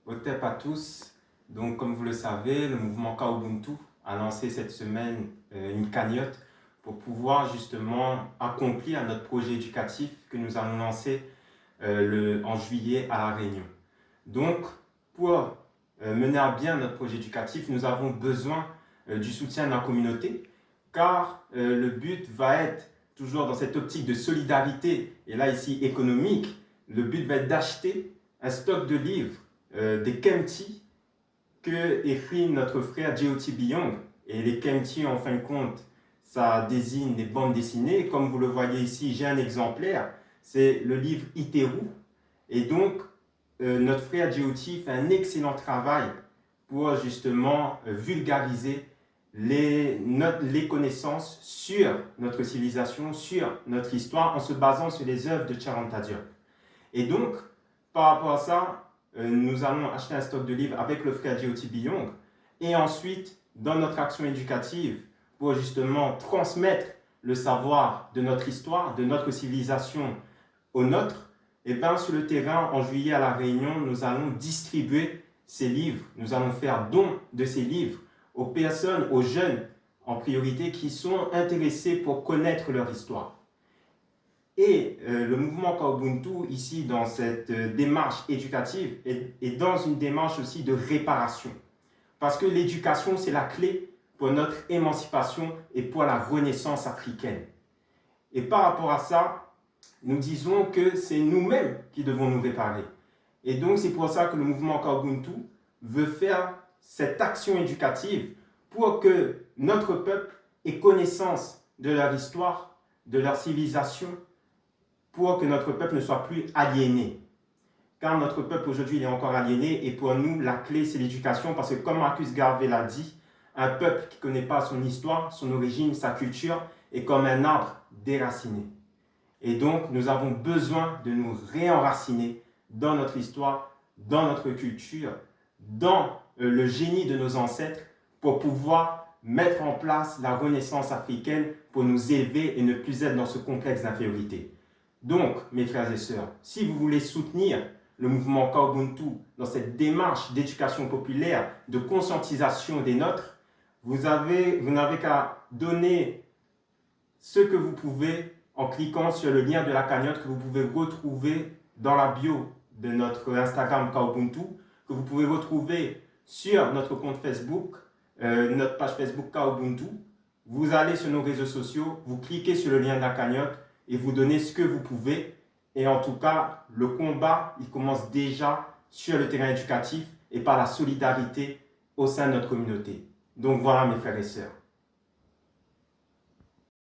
Hotep à tous. Donc, comme vous le savez, le mouvement Kaubuntu a lancé cette semaine une cagnotte pour pouvoir justement accomplir notre projet éducatif que nous allons lancer en juillet à La Réunion. Donc, pour mener à bien notre projet éducatif, nous avons besoin du soutien de la communauté, car le but va être toujours dans cette optique de solidarité, et là ici économique, le but va être d'acheter un stock de livres, des Kempty que écrit notre frère J.O.T. Biyong. Et les Kempty, en fin de compte, ça désigne des bandes dessinées. Comme vous le voyez ici, j'ai un exemplaire. C'est le livre Iteru. Et donc, notre frère J.O.T. fait un excellent travail pour justement vulgariser les connaissances sur notre civilisation, sur notre histoire, en se basant sur les œuvres de Charanta Diop. Et donc, par rapport à ça, nous allons acheter un stock de livres avec le frère J.O.T. Biyong. Et ensuite, dans notre action éducative, pour justement transmettre le savoir de notre histoire, de notre civilisation aux nôtres, et bien sur le terrain, en juillet à La Réunion, nous allons distribuer ces livres. Nous allons faire don de ces livres aux personnes, aux jeunes en priorité, qui sont intéressés pour connaître leur histoire. Et le mouvement Kaubuntu, ici, dans cette démarche éducative, est dans une démarche aussi de réparation. Parce que l'éducation, c'est la clé pour notre émancipation et pour la renaissance africaine. Et par rapport à ça, nous disons que c'est nous-mêmes qui devons nous réparer. Et donc, c'est pour ça que le mouvement Kaubuntu veut faire cette action éducative pour que notre peuple ait connaissance de leur histoire, de leur civilisation, pour que notre peuple ne soit plus aliéné. Car notre peuple aujourd'hui il est encore aliéné, et pour nous la clé c'est l'éducation, parce que comme Marcus Garvey l'a dit, un peuple qui ne connaît pas son histoire, son origine, sa culture est comme un arbre déraciné. Et donc nous avons besoin de nous réenraciner dans notre histoire, dans notre culture, dans le génie de nos ancêtres, pour pouvoir mettre en place la renaissance africaine, pour nous élever et ne plus être dans ce complexe d'infériorité. Donc, mes frères et sœurs, si vous voulez soutenir le mouvement Kaubuntu dans cette démarche d'éducation populaire, de conscientisation des nôtres, vous n'avez qu'à donner ce que vous pouvez en cliquant sur le lien de la cagnotte que vous pouvez retrouver dans la bio de notre Instagram Kaubuntu, que vous pouvez retrouver sur notre compte Facebook, notre page Facebook Kaubuntu. Vous allez sur nos réseaux sociaux, vous cliquez sur le lien de la cagnotte et vous donnez ce que vous pouvez. Et en tout cas, le combat, il commence déjà sur le terrain éducatif et par la solidarité au sein de notre communauté. Donc voilà mes frères et sœurs.